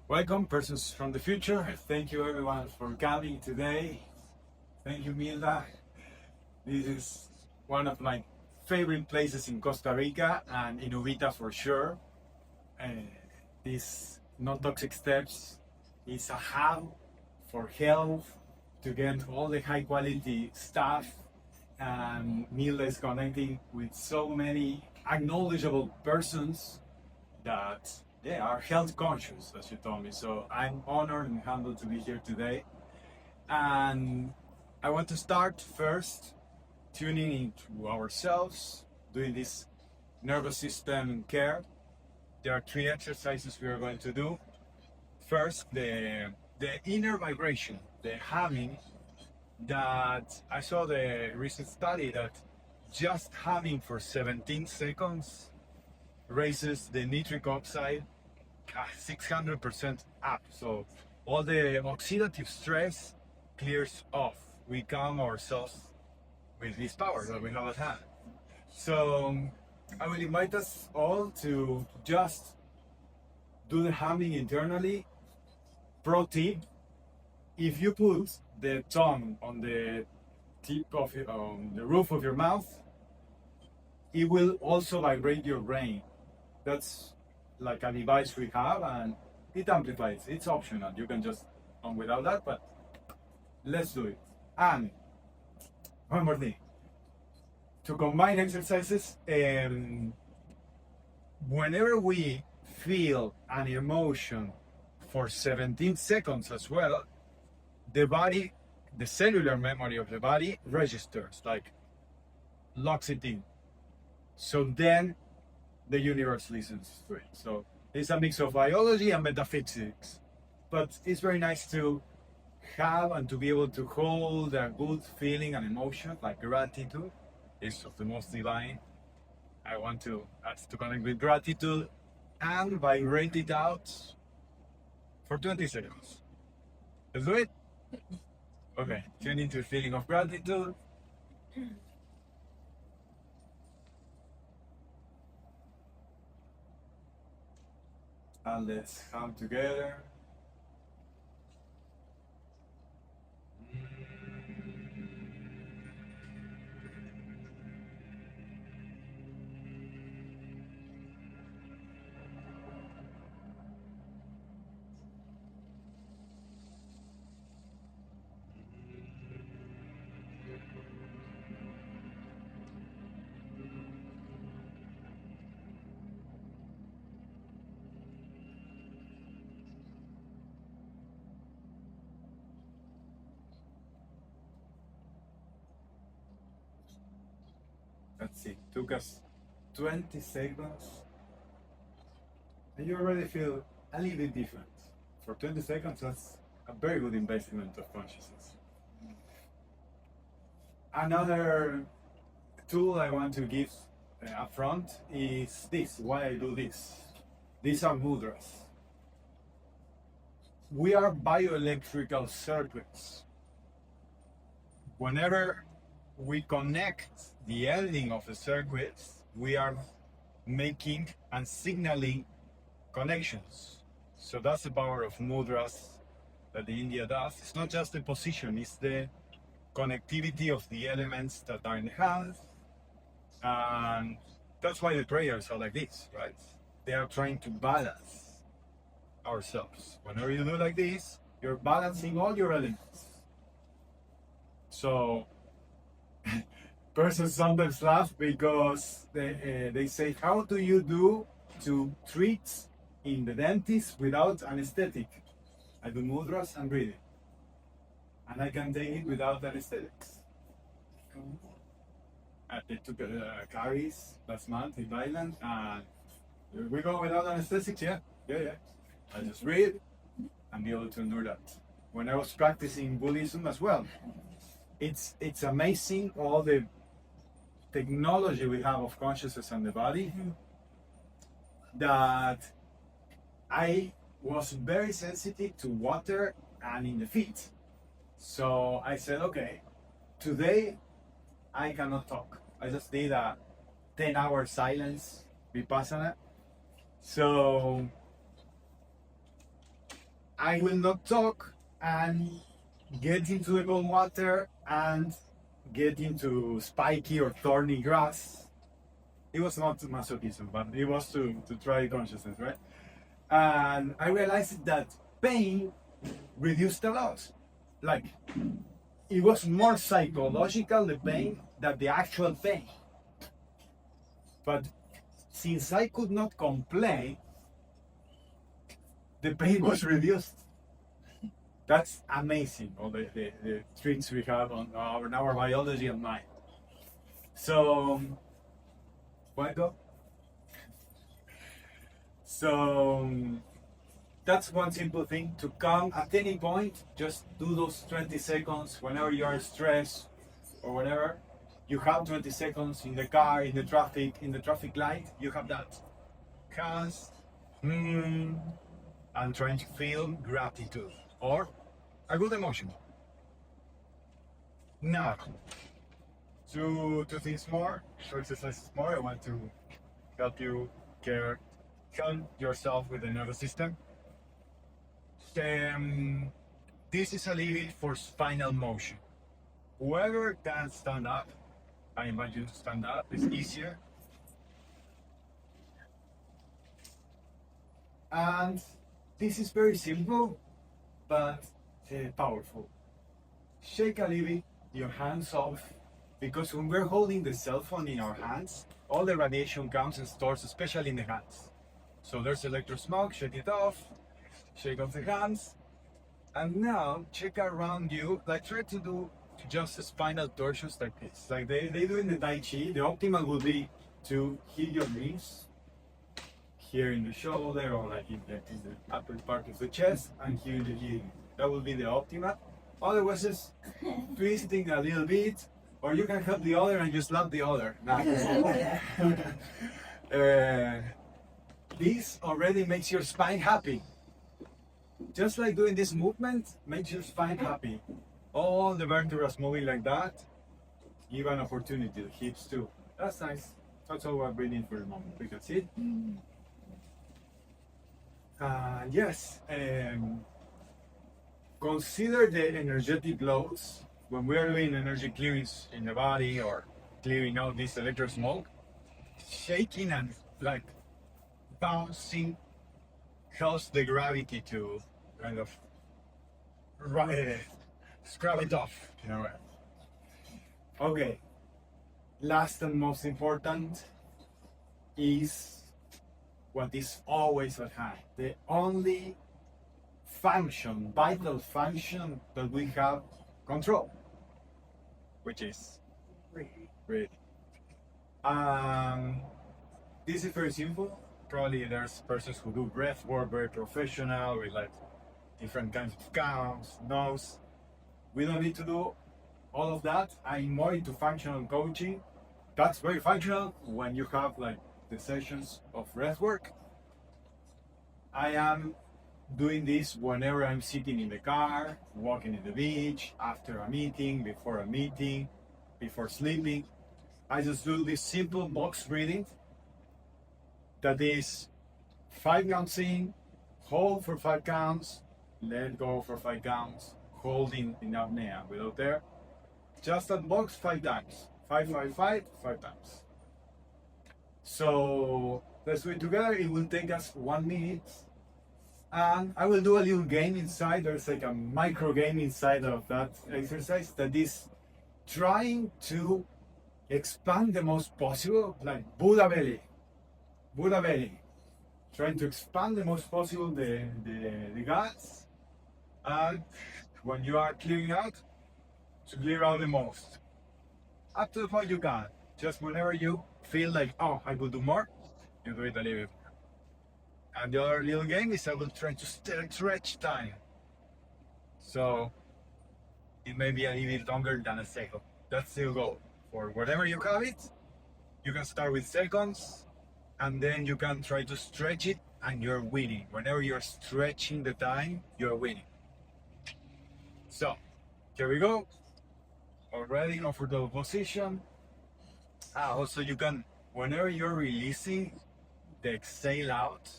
Welcome, persons from the future. Thank you, everyone, for coming today. Thank you, Milda. This is one of my favorite places in Costa Rica and in Ubita for sure. This non-toxic steps is a hub for health to get all the high quality stuff. And Milda is connecting with so many acknowledgeable persons that are health conscious, as you told me. So I'm honored and humbled to be here today. And I want to start first tuning into ourselves, doing this nervous system care. There are 3 exercises we are going to do. First, the inner vibration, the humming, that I saw the recent study that just humming for 17 seconds raises the nitric oxide 600% up. So all the oxidative stress clears off. We calm ourselves with this power that we have at hand. So I will invite us all to just do the humming internally. Pro tip: if you put the tongue on the tip of on the roof of your mouth, it will also vibrate your brain. That's like a device we have, and it amplifies. It's optional. You can just come without that, but let's do it. And one more thing. To combine exercises, whenever we feel an emotion for 17 seconds as well, the body, the cellular memory of the body registers, like locks it in. So then the universe listens to it. So it's a mix of biology and metaphysics. But it's very nice to have and to be able to hold a good feeling and emotion, like gratitude is of the most divine. I want us to connect with gratitude and vibrate it out for 20 seconds. Let's do it? Okay, tune into a feeling of gratitude. And let's come together. Let's see, took us 20 seconds. And you already feel a little bit different. For 20 seconds, that's a very good investment of consciousness. Another tool I want to give up front is this, why I do this. These are mudras. We are bioelectrical circuits. Whenever we connect the ending of the circuits, we are making and signaling connections. So that's the power of mudras that the India does. It's not just the position, it's the connectivity of the elements that are in the hands. And that's why the prayers are like this, right? They are trying to balance ourselves. Whenever you do like this, you're balancing all your elements. So persons sometimes laugh because they say, how do you do to treat in the dentist without anesthetic? I do mudras and breathing. And I can take it without anesthetics. They took caries last month in Thailand, and we go without anesthetics, yeah. I just breathe and be able to endure that. When I was practicing Buddhism as well, it's amazing all the technology we have of consciousness and the body, that I was very sensitive to water and in the feet. So I said, okay, today I cannot talk. I just did a 10-hour silence vipassana. So I will not talk and get into the cold water and get into spiky or thorny grass. It was not masochism, but it was to try consciousness, right? And I realized that pain reduced a lot. Like, it was more psychological, the pain, than the actual pain. But since I could not complain, the pain was reduced. That's amazing, all the tricks we have on our biology and mind. So, why go? So, that's one simple thing. To come at any point, just do those 20 seconds whenever you are stressed or whatever. You have 20 seconds in the car, in the traffic light. You have that. Hands, and trying to feel gratitude or a good emotion. Now, two things more, two exercises more. I want to help you help yourself with the nervous system. This is a little bit for spinal motion. Whoever can stand up, I invite you to stand up. It's easier. And this is very simple, but powerful. Shake a little bit your hands off, because when we're holding the cell phone in our hands, all the radiation comes and stores, especially in the hands. So there's electrosmog, shake it off, shake off the hands, and now check around you, like try to do just spinal torsions like this. Like they do in the Tai Chi. The optimal would be to hit your knees here in the shoulder or like in the upper part of the chest and here in the heel. That would be the optimal. Otherwise, just twisting a little bit, or you can help the other and just love the other. This already makes your spine happy. Just like doing this movement makes your spine happy. All the vertebrae moving like that, give an opportunity, the hips too. That's nice. That's all we're breathing for the moment. We can see it. Yes, consider the energetic loads when we are doing energy clearings in the body or clearing out this electrosmog. Shaking and like bouncing helps the gravity to kind of scrub it off in a way. Okay, last and most important is what is always at hand. The only function, vital function that we have control, which is breathing. This is very simple. Probably there's persons who do breath work very professional with like different kinds of counts, nose. We don't need to do all of that. I'm more into functional coaching. That's very functional when you have like the sessions of breath work. I am doing this whenever I'm sitting in the car, walking in the beach, after a meeting, before sleeping. I just do this simple box breathing that is 5 counts in, hold for 5 counts, let go for 5 counts, holding in apnea without air. Just that box 5 times. 5, 5, 5, 5 times. So let's do it together. It will take us 1 minute. And I will do a little game inside. There's like a micro game inside of that exercise that is trying to expand the most possible, like Buddha belly. Trying to expand the most possible the guts. And when you are clearing out, to clear out the most. Up to the point you can. Just whenever you feel like, oh, I will do more, you do it a little bit. And the other little game is I will try to stretch time. So it may be a little bit longer than a second. That's the goal. For whatever you have it, you can start with seconds and then you can try to stretch it and you're winning. Whenever you're stretching the time, you're winning. So here we go. Already in comfortable position. Also you can, whenever you're releasing the exhale out,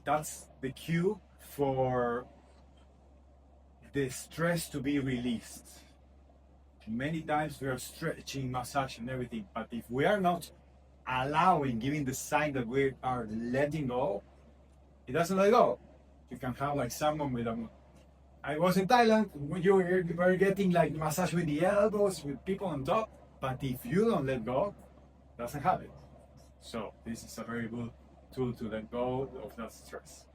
that's the cue for the stress to be released. Many times we are stretching, massage, and everything, but if we are not allowing, giving the sign that we are letting go, it doesn't let go. You can have like someone with a. I was in Thailand when you were getting like massage with the elbows, with people on top, but if you don't let go, it doesn't have it. So this is a very good tool to let go of that stress.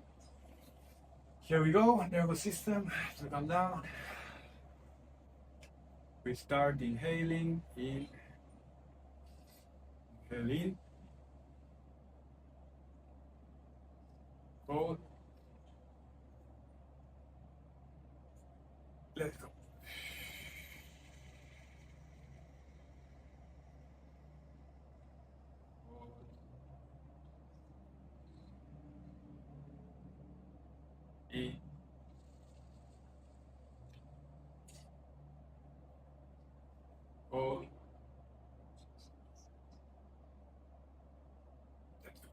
Here we go, nervous system, to calm down. We start inhaling, inhale in, hold, let go. In, hold, let go.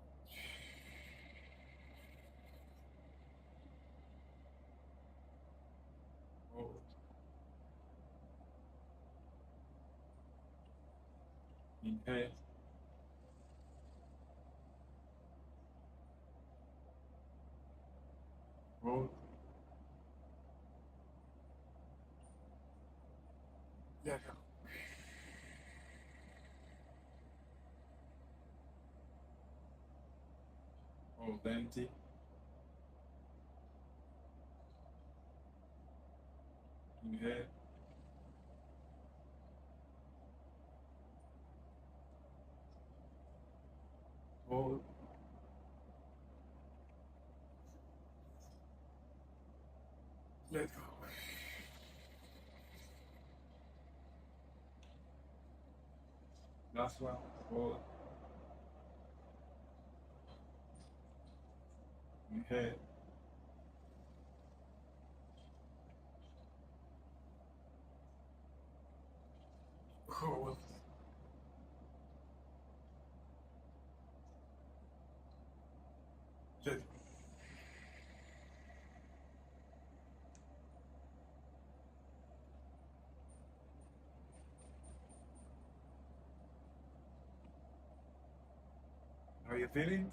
Hold, inhale, hold, let go. Hold empty. Inhale. Hold. Let go. Last one. Hold. Inhale. Hold. Let go. How are you feeling?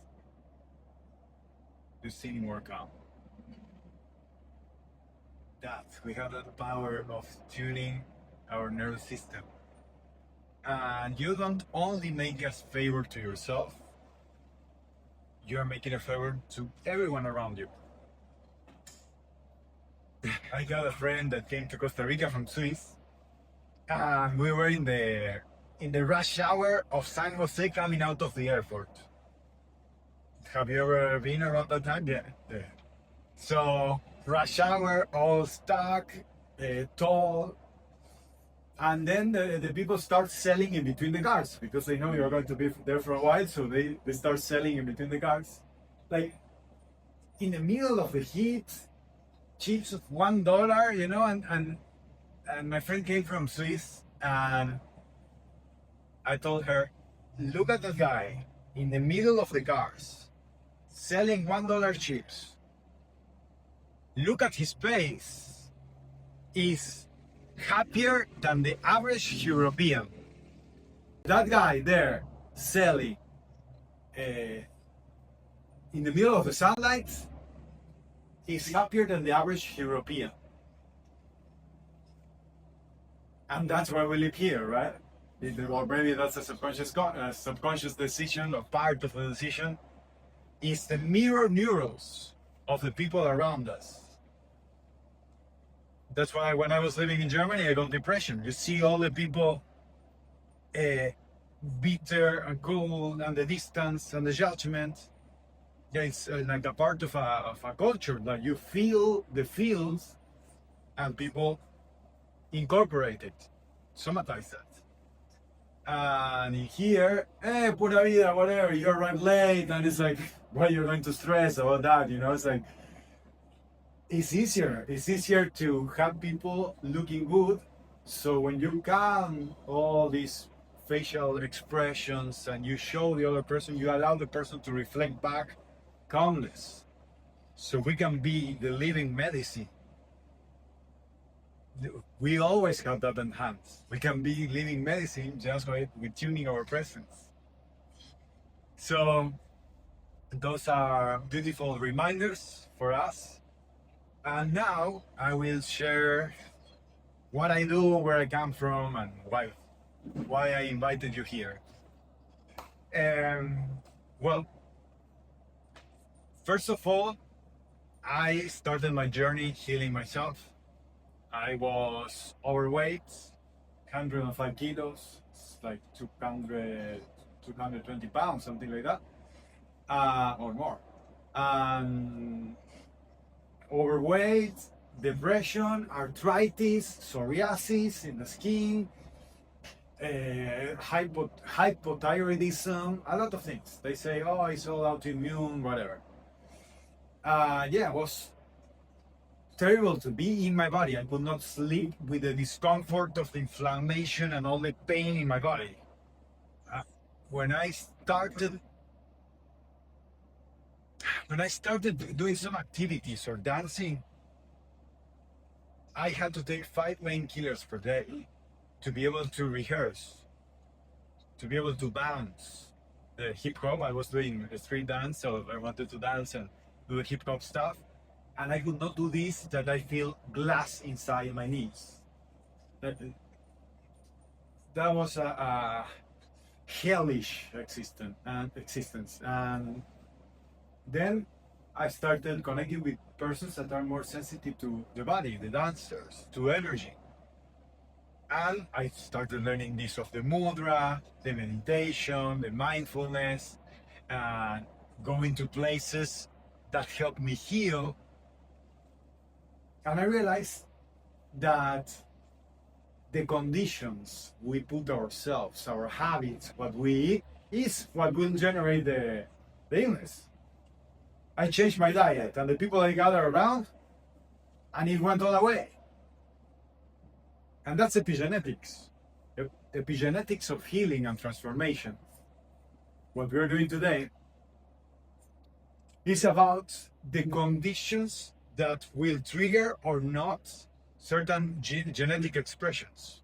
You seem more calm. That we have that power of tuning our nervous system. And you don't only make a favor to yourself, you're making a favor to everyone around you. I got a friend that came to Costa Rica from Swiss, and we were in the rush hour of San Jose coming out of the airport. Have you ever been around that time? Yeah. So rush hour, all stuck, tall, and then the people start selling in between the cars because they know you're going to be there for a while, so they start selling in between the cars. Like in the middle of the heat, chips of $1, you know, and my friend came from Swiss, and I told her, look at that guy in the middle of the cars selling $1 chips. Look at his face. He's happier than the average European. That guy there selling in the middle of the sunlight is happier than the average European. And that's why we live here, right? Or maybe that's a subconscious decision, or part of the decision. Is the mirror neurons of the people around us. That's why when I was living in Germany, I got depression. You see all the people bitter and cold, and the distance and the judgment. Yeah, it's like a part of a culture that you feel the feels, and people incorporate it, somatize that. And in here, pura vida, whatever, you arrive late, and it's like, why you're going to stress about that, you know? It's like, it's easier to have people looking good. So when you calm all these facial expressions and you show the other person, you allow the person to reflect back calmness. so we can be the living medicine. We always have that in hands. We can be living medicine just by tuning our presence. So those are beautiful reminders for us. And now I will share what I do, where I come from, and why I invited you here. Well, first of all, I started my journey healing myself. I was overweight, 105 kilos, it's like 220 pounds, something like that, or more. Overweight, depression, arthritis, psoriasis in the skin, hypothyroidism, a lot of things. They say, oh, it's all autoimmune, whatever. It was terrible to be in my body. I could not sleep with the discomfort of the inflammation and all the pain in my body. When I started doing some activities or dancing, I had to take 5 painkillers per day to be able to rehearse, to be able to bounce. The hip hop, I was doing a street dance, so I wanted to dance and do the hip hop stuff. And I could not do this, that I feel glass inside my knees. That was a hellish existence. And then I started connecting with persons that are more sensitive to the body, the dancers, to energy. And I started learning this of the mudra, the meditation, the mindfulness, and going to places that help me heal. And I realized that the conditions we put ourselves, our habits, what we eat, is what will generate the illness. I changed my diet and the people I gather around, and it went all away. And that's epigenetics. Epigenetics of healing and transformation. What we're doing today is about the conditions that will trigger or not certain genetic expressions.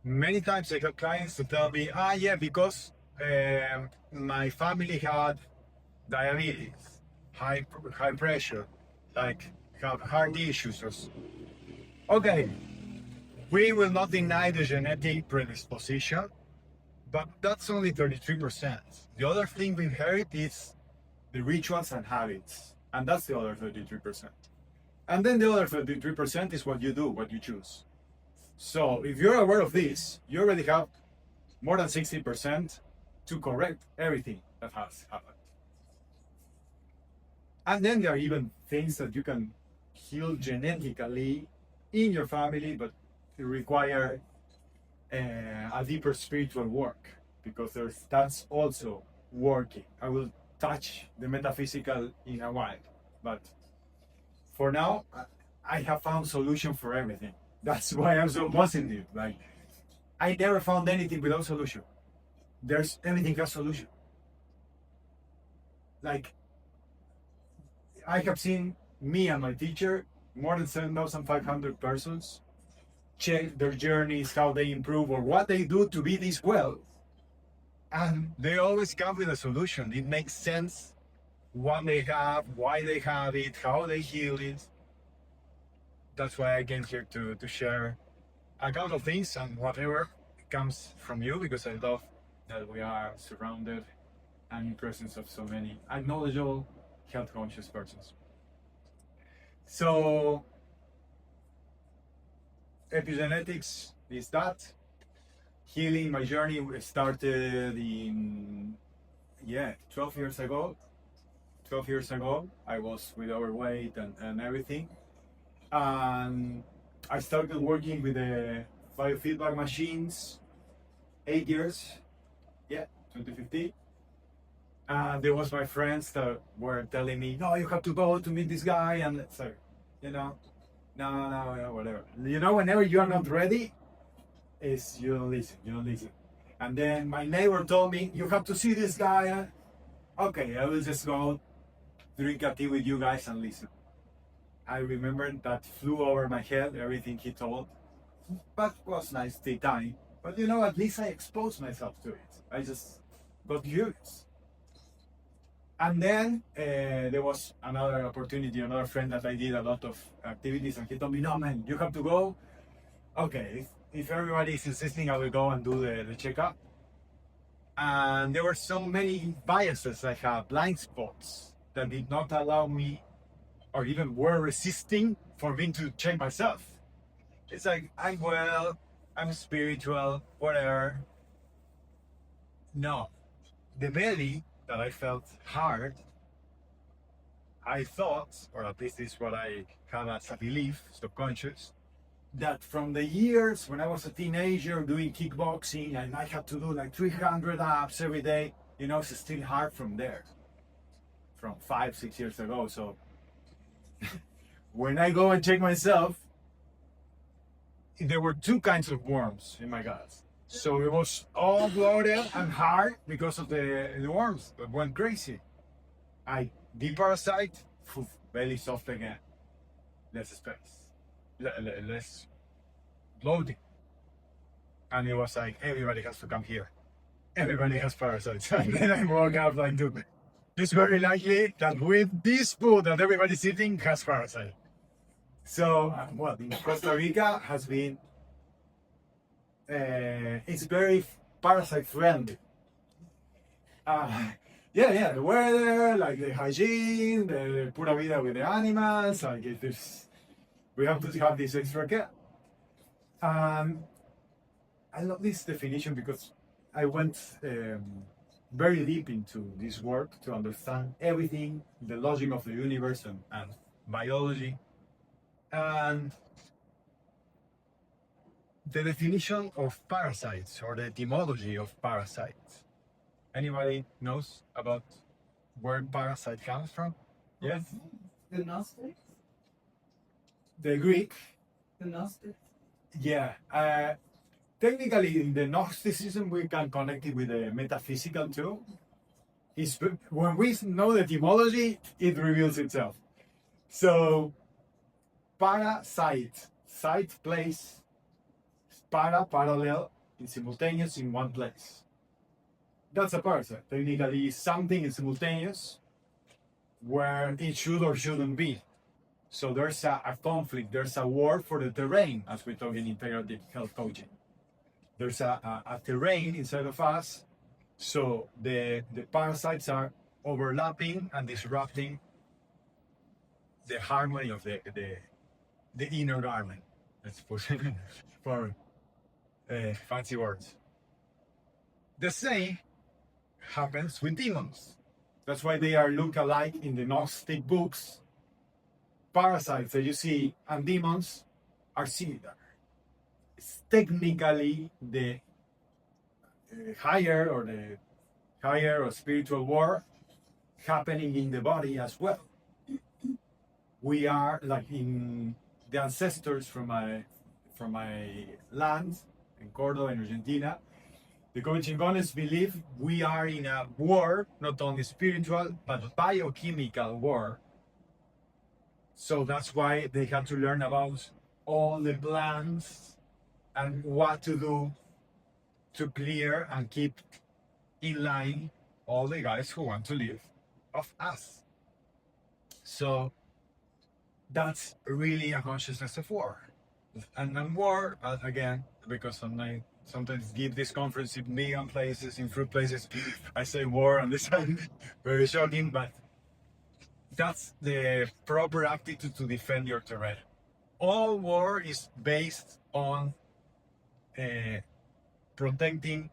Many times I have clients to tell me, because my family had diabetes, high pressure, like have heart issues. Okay, we will not deny the genetic predisposition, but that's only 33%. The other thing we inherit is the rituals and habits, and that's the other 33%. And then the other 33% is what you do, what you choose. So if you're aware of this, you already have more than 60% to correct everything that has happened. And then there are even things that you can heal genetically in your family, but it require a deeper spiritual work, because that's also working. I will touch the metaphysical in a while, but for now, I have found solution for everything. That's why I'm so positive. Like, I never found anything without solution. Everything has solution. Like, I have seen me and my teacher, more than 7,500 persons, check their journeys, how they improve, or what they do to be this well. And they always come with a solution. It makes sense what they have, why they have it, how they heal it. That's why I came here to share a couple of things and whatever comes from you, because I love that we are surrounded and in presence of so many knowledgeable, health conscious persons. So epigenetics is that. Healing, my journey started in 12 years ago. 12 years ago, I was with overweight and everything. And I started working with the biofeedback machines 8 years, 2015. And there was my friends that were telling me, no, you have to go to meet this guy. And it's like, no, whatever. Whenever you are not ready, you don't listen. And then my neighbor told me, you have to see this guy. Okay, I will just go drink a tea with you guys and listen. I remember that flew over my head, everything he told, but it was nice tea time. But you know, at least I exposed myself to it. I just got curious. And then there was another opportunity, another friend that I did a lot of activities, and he told me, no, man, you have to go. Okay, if everybody is insisting, I will go and do the checkup. And there were so many biases I have, blind spots, that did not allow me, or even were resisting for me to check myself. It's like, I'm well, I'm spiritual, whatever. No, the belly that I felt hard, I thought, or at least this is what I had as a belief, subconscious, that from the years when I was a teenager doing kickboxing and I had to do like 300 abs every day, you know, it's still hard from there, from 5-6 years ago. So when I go and check myself, there were two kinds of worms in my gut. So it was all bloated and hard because of the worms that went crazy. I deparasite, belly soft again, less space, less bloating. And it was like, everybody has to come here. Everybody has parasites. And then I woke up like, dude, it's very likely that with this food that everybody's eating has parasite. So, well, in Costa Rica has been, it's very parasite friendly. Yeah, the weather, like the hygiene, the pura vida with the animals, like we have to have this extra care. I love this definition because I went very deep into this work to understand everything, the logic of the universe and biology. And the definition of parasites, or the etymology of parasites. Anybody knows about where parasite comes from? Yes? The Gnostics? The Greek. The Gnostics? Yeah. Technically, in the Gnosticism, we can connect it with the metaphysical too. When we know the etymology, it reveals itself. So, parasite, site, place, parallel, in simultaneous in one place. That's a parasite. Technically, something is simultaneous where it should or shouldn't be. So there's a conflict, there's a war for the terrain, as we talk in integrative health coaching. There's a terrain inside of us, so the parasites are overlapping and disrupting the harmony of the inner garment. Let's put it for fancy words. The same happens with demons. That's why they are look-alike in the Gnostic books. Parasites that you see and demons are similar. It's technically the higher or spiritual war happening in the body as well. We are like in the ancestors from my land in Córdoba, in Argentina. The Covichingones believe we are in a war, not only spiritual, but biochemical war. So that's why they had to learn about all the plants and what to do to clear and keep in line all the guys who want to live off us. So that's really a consciousness of war. And war, again, because I sometimes give this conference in vegan places, in fruit places, I say war, and this is very shocking, but that's the proper attitude to defend your terrain. All war is based on protecting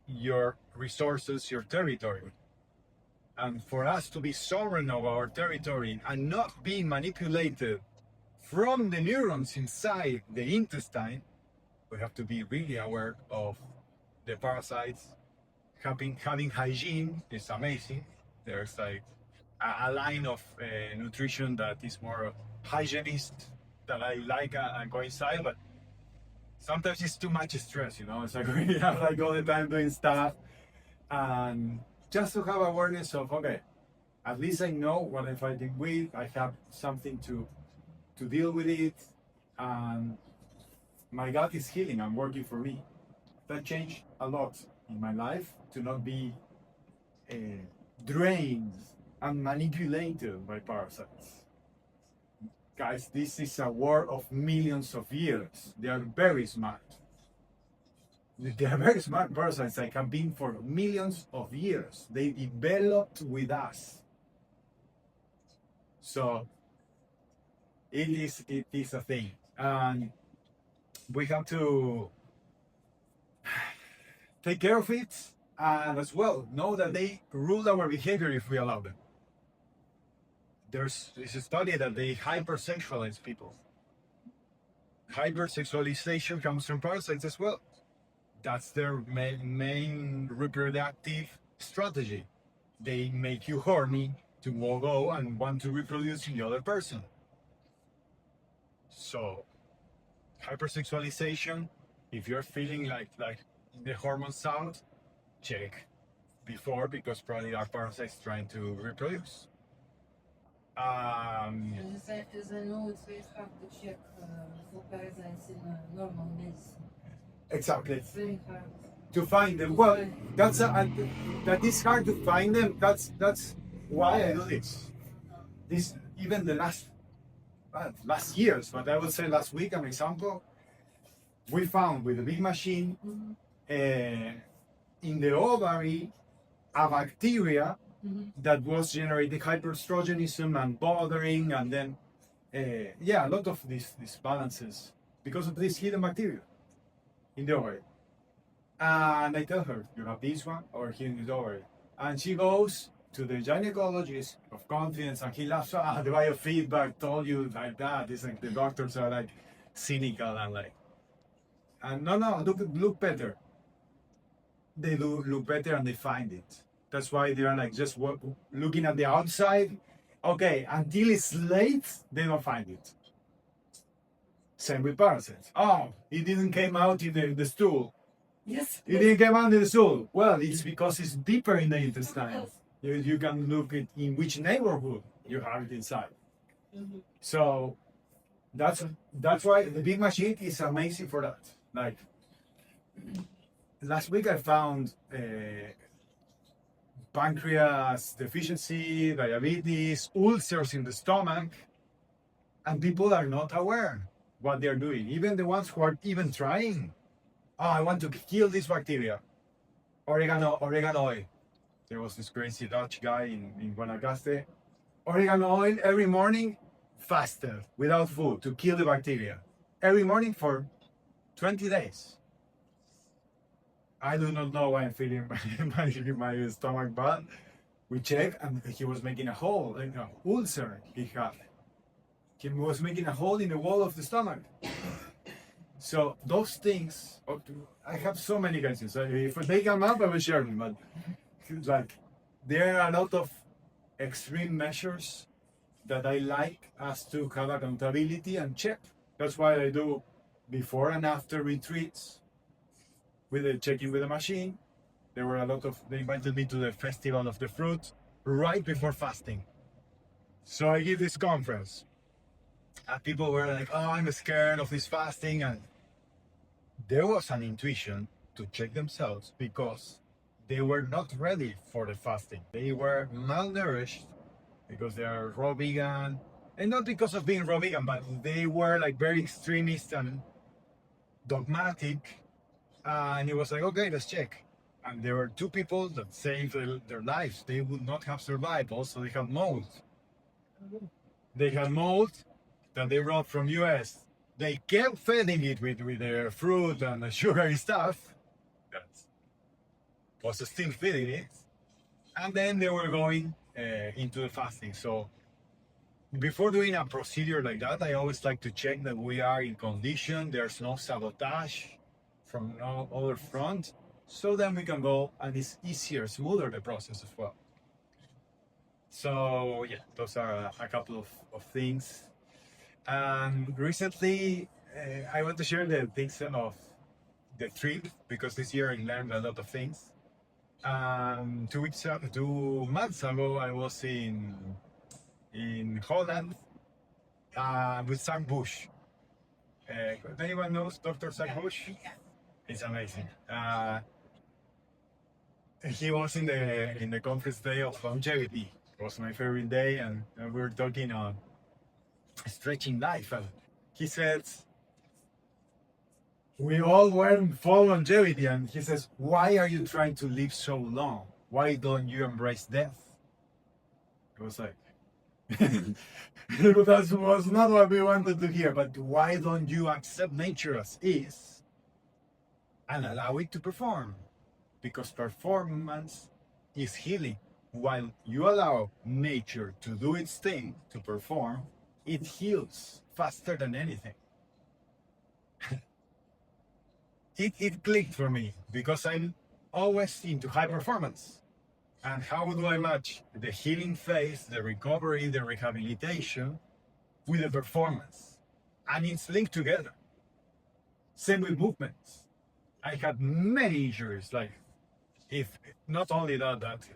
your resources, your territory. And for us to be sovereign of our territory and not be manipulated from the neurons inside the intestine, we have to be really aware of the parasites. Having hygiene is amazing. There's like a line of nutrition that is more hygienist that I like and go inside, but sometimes it's too much stress, you know. It's like we have like all the time doing stuff, and just to have awareness of, okay, at least I know what I'm fighting with. I have something to deal with it, and my gut is healing and working for me. That changed a lot in my life to not be uh, drained and manipulated by parasites. Guys, this is a war of millions of years. They are very smart. They are very smart parasites that have been for millions of years. They developed with us. So it is a thing. And we have to take care of it, and as well know that they rule our behavior if we allow them. There's a study that they hypersexualize people. Hypersexualization comes from parasites as well. That's their main reproductive strategy. They make you horny to go and want to reproduce in the other person. So, hypersexualization, if you're feeling like the hormones out, check before, because probably our parasites trying to reproduce. As I know, it's very hard to check for parasites in normal medicine. Exactly. It's very hard. To find them. Well, that is hard to find them. That's why I do this. This even the last years, but I would say last week, an example, we found with a big machine in the ovary a bacteria that was generating hyperestrogenism and bothering, and then a lot of these balances because of this hidden bacteria in the ovary. And I tell her, you have this one over here in the ovary. And she goes to the gynecologist of confidence, and he laughs, the biofeedback told you like that. It's like the doctors are like cynical and like, and no, look better. They look better and they find it. That's why they are like just looking at the outside. Okay, until it's late, they don't find it. Same with parasites. Oh, it didn't came out in the stool. Yes. It didn't come out in the stool. Well, it's because it's deeper in the intestine. You can look at in which neighborhood you have it inside. So that's why the big machine is amazing for that. Like last week I found pancreas deficiency, diabetes, ulcers in the stomach, and people are not aware what they're doing. Even the ones who are even trying. Oh, I want to kill this bacteria. Oregano oil. There was this crazy Dutch guy in Guanacaste. Oregano oil every morning, fasted, without food, to kill the bacteria. Every morning for 20 days. I do not know why I'm feeling my stomach bad. We checked, and he was making a hole, like an ulcer he had. He was making a hole in the wall of the stomach. So those things, I have so many cases. So if they come up, I will share them. But like, there are a lot of extreme measures that I like us to have accountability and check. That's why I do before and after retreats with the checking with the machine. There were they invited me to the Festival of the Fruit right before fasting. So I give this conference. And people were like, oh, I'm scared of this fasting. And there was an intuition to check themselves because they were not ready for the fasting. They were malnourished because they are raw vegan. And not because of being raw vegan, but they were like very extremist and dogmatic. And it was like, okay, let's check. And there were 2 people that saved their lives. They would not have survived. Also, they had mold. They had mold that they brought from US. They kept feeding it with their fruit and the sugary stuff. That was still feeding it. And then they were going into the fasting. So before doing a procedure like that, I always like to check that we are in condition. There's no sabotage from no other front. So then we can go, and it's easier, smoother the process as well. So yeah, those are a couple of things. Recently, I want to share the things of the trip, because this year I learned a lot of things. 2 months ago, I was in Holland with Sam Bush. Anyone knows Dr. Sam Bush? It's amazing. He was in the conference day of longevity. It was my favorite day, and we were talking on stretching life. And he said, we all went for longevity, and he says, why are you trying to live so long? Why don't you embrace death? It was like, that was not what we wanted to hear, but why don't you accept nature as is and allow it to perform? Because performance is healing. While you allow nature to do its thing, to perform, it heals faster than anything. It clicked for me because I'm always into high performance. And how do I match the healing phase, the recovery, the rehabilitation with the performance? And it's linked together. Same with movements. I had many injuries, like if not only that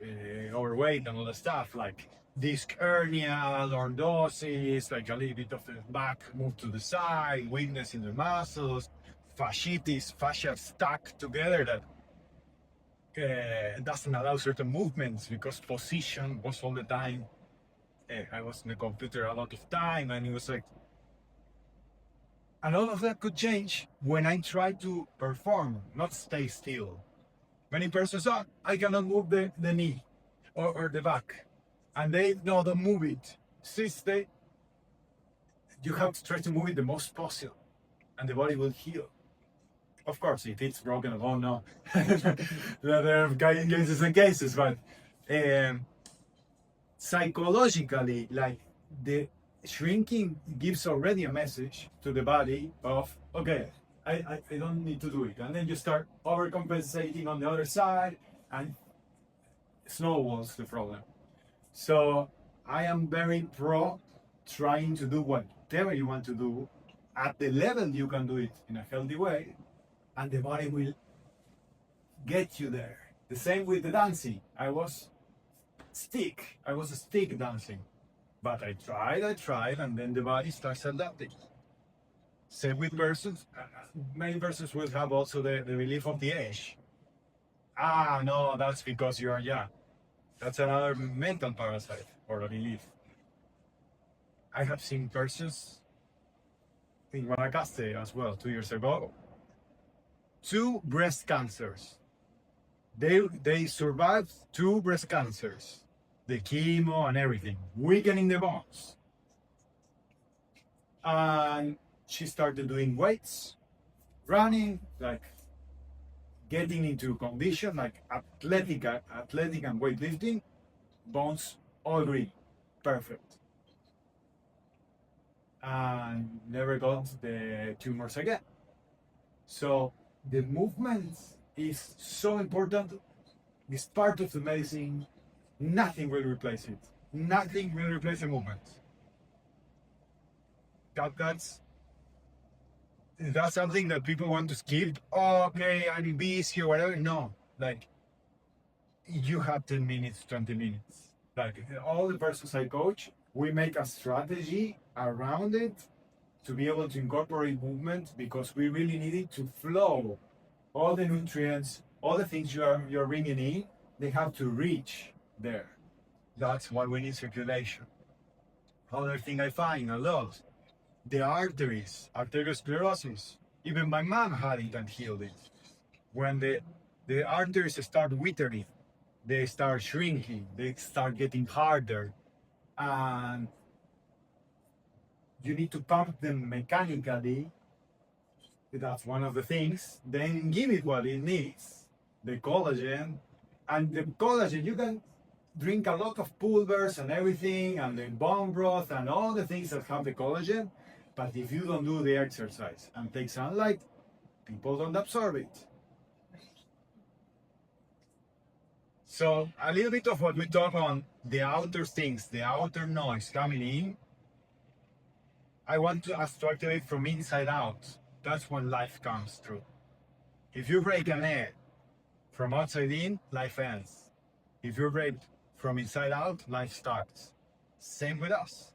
overweight and all the stuff, like disc hernia, lordosis, like a little bit of the back moved to the side, weakness in the muscles, fasciitis, fascia stuck together that doesn't allow certain movements because position was all the time. I was in the computer a lot of time, and it was like, and all of that could change when I try to perform, not stay still. Many persons are, I cannot move the knee or the back, and they no, don't move it. Since you have to try to move it the most possible, and the body will heal. Of course, if it's broken, oh no, there are cases and cases, but psychologically, like the shrinking gives already a message to the body of, okay, I don't need to do it. And then you start overcompensating on the other side, and snowballs the problem. So I am very pro trying to do whatever you want to do at the level you can do it in a healthy way, and the body will get you there. The same with the dancing. I was a stick dancing, but I tried, and then the body starts adapting. Same with persons. Many persons will have also the belief of the age. No, that's because you are young. That's another mental parasite or a belief. I have seen persons in Guanacaste as well 2 years ago. 2 breast cancers. They survived 2 breast cancers, the chemo and everything, weakening the bones. And she started doing weights, running, like getting into condition, like athletic and weightlifting, bones all green, perfect. And never got the tumors again. So the movement is so important. It's part of the medicine. Nothing will replace it. Nothing will replace the movement. That's something that people want to skip. Oh, okay, I'm busy or whatever. No, like you have 10 minutes, 20 minutes. Like all the persons I coach, we make a strategy around it to be able to incorporate movement because we really need it to flow. All the nutrients, all the things you're bringing in, they have to reach there. That's why we need circulation. Other thing I find a lot, the arteries, arteriosclerosis. Even my mom had it and healed it. When the arteries start withering, they start shrinking, they start getting harder, and you need to pump them mechanically. That's one of the things. Then give it what it needs, the collagen. And the collagen, you can drink a lot of pulvers and everything, and the bone broth and all the things that have the collagen. But if you don't do the exercise and take sunlight, people don't absorb it. So a little bit of what we talk on the outer things, the outer noise coming in, I want us to activate from inside out. That's when life comes through. If you break an egg, From outside in, life ends. If you're raped from inside out, life starts. Same with us.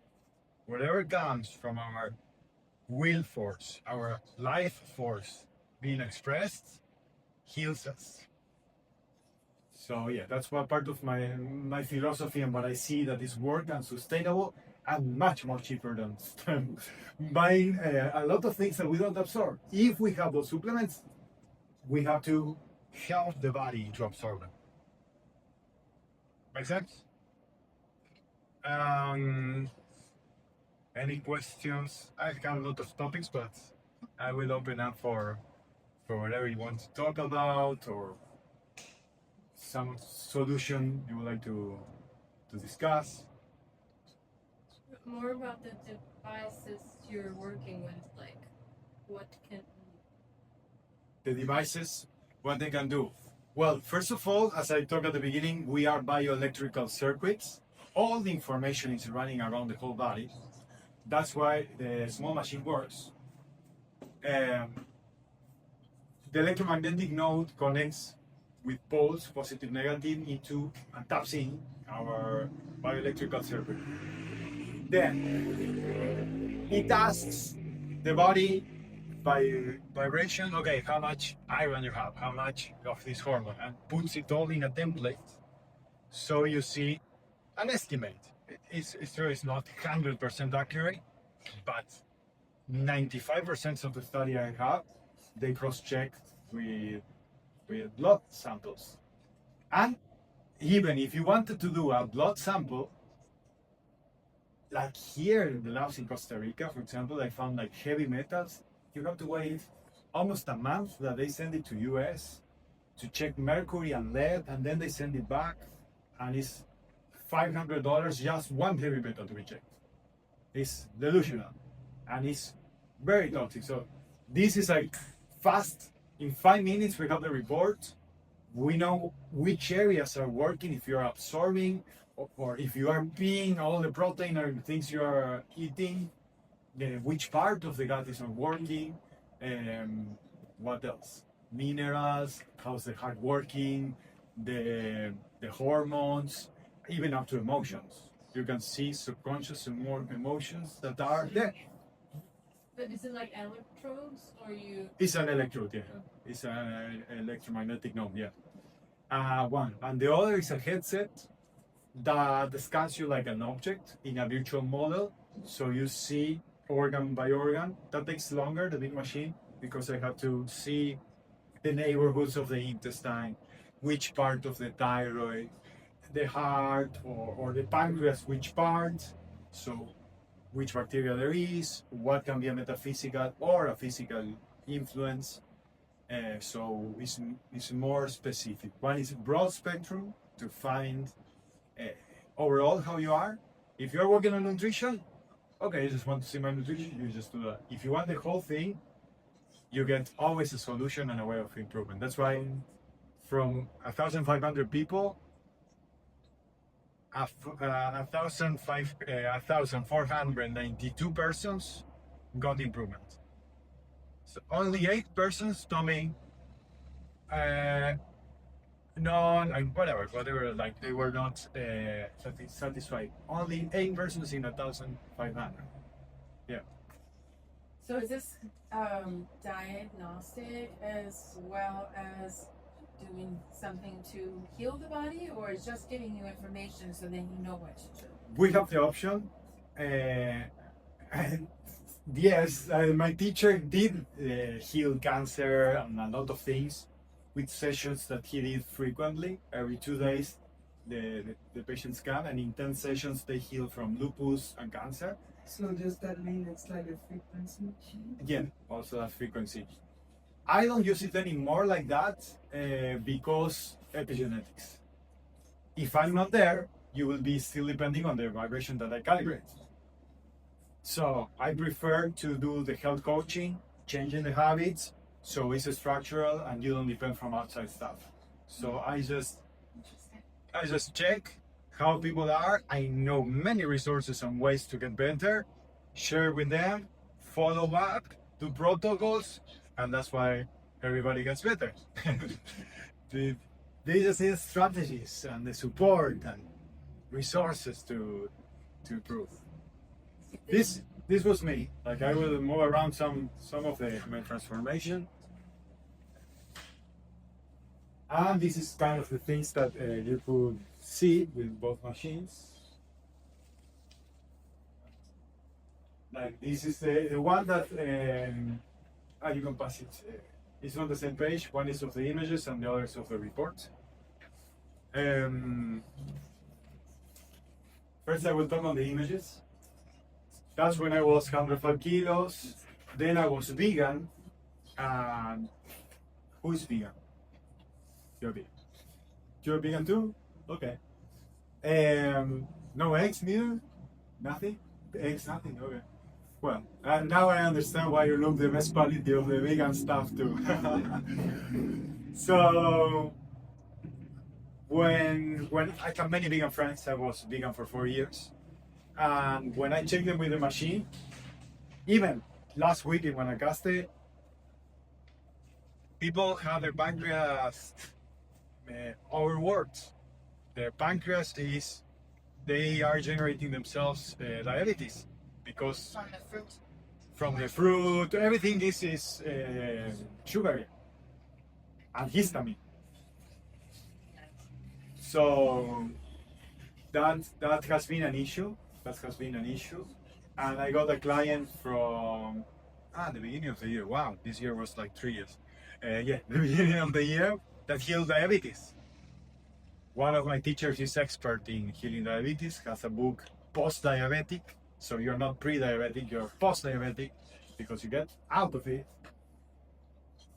Whatever comes from our will force, our life force being expressed, heals us. So yeah, that's what part of my philosophy and what I see that is work and sustainable and much more cheaper than buying a lot of things that we don't absorb. If we have those supplements, we have to help the body to absorb them. Make sense? Any questions? I have a lot of topics, but I will open up for whatever you want to talk about or some solution you would like to discuss. More about the devices you're working with, like what can The devices, what they can do. Well, first of all, as I talked at the beginning, we are bioelectrical circuits. All the information is running around the whole body. That's why the small machine works. The electromagnetic node connects with poles, positive, negative, into and taps in our bioelectrical circuit. Then it asks the body by vibration, okay, how much iron you have, how much of this hormone, and puts it all in a template. So you see an estimate. It's true, it's not 100% accurate, but 95% of the study I have, they cross-checked with blood samples. And even if you wanted to do a blood sample, like here in the labs in Costa Rica, for example, I found like heavy metals. You have to wait almost a month that they send it to US to check mercury and lead, and then they send it back, and it's $500 just one heavy metal to be checked. It's delusional, and it's very toxic. So this is like fast. In 5 minutes, we have the report. We know which areas are working, if you're absorbing, or if you are peeing all the protein or things you are eating, which part of the gut is not working, what else? Minerals, how's the heart working, the hormones, even up to emotions. You can see subconscious and more emotions that are there. But is it like electrodes or you? It's an electrode, yeah. It's an electromagnetic node, yeah. One. And the other is a headset that scans you like an object in a virtual model. So you see organ by organ. That takes longer, the big machine, because I have to see the neighborhoods of the intestine, which part of the thyroid, the heart, or the pancreas, which part. So which bacteria there is, what can be a metaphysical or a physical influence. So it's more specific. One is broad spectrum to find overall how you are. If you're working on nutrition, okay, you just want to see my nutrition, you just do that. If you want the whole thing, you get always a solution and a way of improvement. That's why from 1,500 people, 1,492 persons got improvement. So only 8 persons told me, whatever, like they were not satisfied. Only 8 persons in 1,500. Yeah. So is this diagnostic as well as doing something to heal the body, or is just giving you information so then you know what to do? We have the option. And yes, my teacher did heal cancer and a lot of things with sessions that he did frequently. Every 2 days, the patients come, and in 10 sessions, they heal from lupus and cancer. So does that mean it's like a frequency machine? Again, also a frequency. I don't use it anymore like that because epigenetics. If I'm not there, you will be still depending on the vibration that I calibrate. So I prefer to do the health coaching, changing the habits, so it's structural and you don't depend from outside stuff. So I just check how people are. I know many resources and ways to get better, share with them, follow up, do protocols, and that's why everybody gets better. they just need strategies and the support and resources to improve. This was me. Like I will move around some of the my transformation, and this is kind of the things that you could see with both machines. Like this is the one that you can pass it. It's on the same page. One is of the images and the other is of the report. First, I will talk on the images. That's when I was 105 kilos. Then I was vegan. And who's vegan? You're vegan. You're vegan too? Okay. No eggs neither? Nothing? Eggs, nothing? Okay. Well, and now I understand why you look the best quality of the vegan stuff too. So, when I have many vegan friends, I was vegan for 4 years. And when I checked them with the machine, even last week in Guanacaste, people have their pancreas overworked. Their pancreas they are generating themselves diabetes because from the fruit, everything is sugary and histamine. So that has been an issue. That has been an issue. And I got a client from the beginning of the year. Wow, this year was like 3 years. The beginning of the year that healed diabetes. One of my teachers is expert in healing diabetes, has a book, Post-Diabetic. So you're not pre-diabetic, you're post-diabetic because you get out of it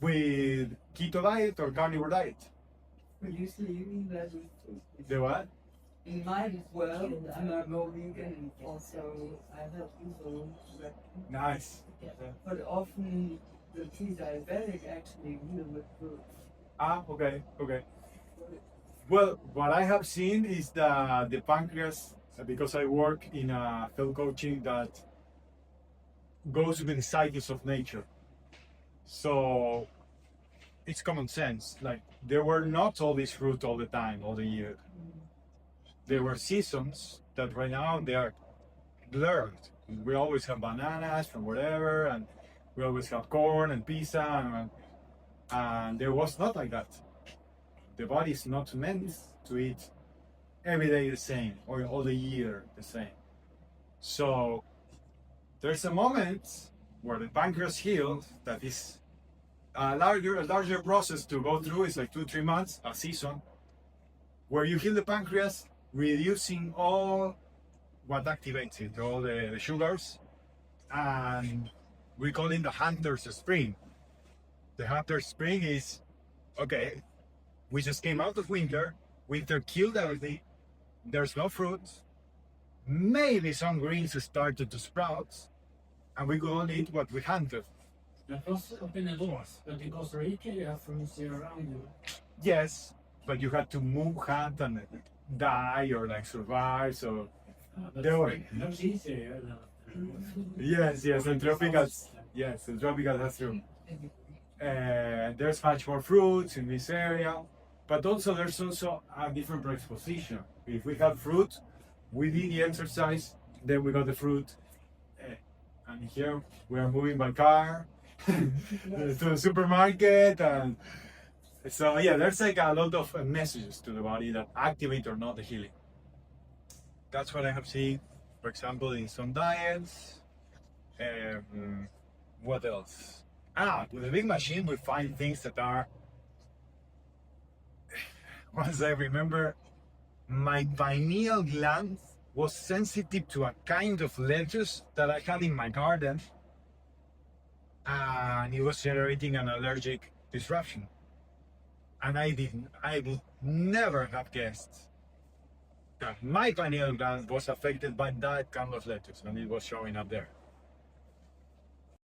with keto diet or carnivore diet. But usually you eat that with food. The what? In mine as well, I'm a raw vegan and also I have people that, Nice. but often the pre-diabetic actually deal with food. Okay. Well, what I have seen is that the pancreas, because I work in a health coaching that goes with the cycles of nature. So it's common sense. Like there were not all this fruit all the time, all the year. There were seasons that right now they are blurred. We always have bananas from whatever, and we always have corn and pizza, and there was not like that. The body is not meant to eat every day the same or all the year the same. So there's a moment where the pancreas heals that is a larger process to go through. It's like 2-3 months, a season, where you heal the pancreas, reducing all what activates it, all the sugars, and we call it the hunter's spring. The hunter's spring is, okay, we just came out of winter killed everything, there's no fruit, maybe some greens started to sprout, and we could only eat what we hunted. That was up in the north, but in Costa Rica you have fruits here around you. Yes, but you had to move, hunt, and die or like survive, so there were... That's easier. Yes, and tropicals, that's true. There's much more fruits in this area, but also there's also a different predisposition. If we have fruit, we did the exercise, then we got the fruit, and here we are moving by car to the supermarket, and so there's like a lot of messages to the body that activate or not the healing. That's what I have seen, for example, in some diets. What else? With a big machine, we find things that are. Once I remember, my pineal gland was sensitive to a kind of lettuce that I had in my garden, and it was generating an allergic disruption. And I would never have guessed that my pineal gland was affected by that kind of lettuce, and it was showing up there.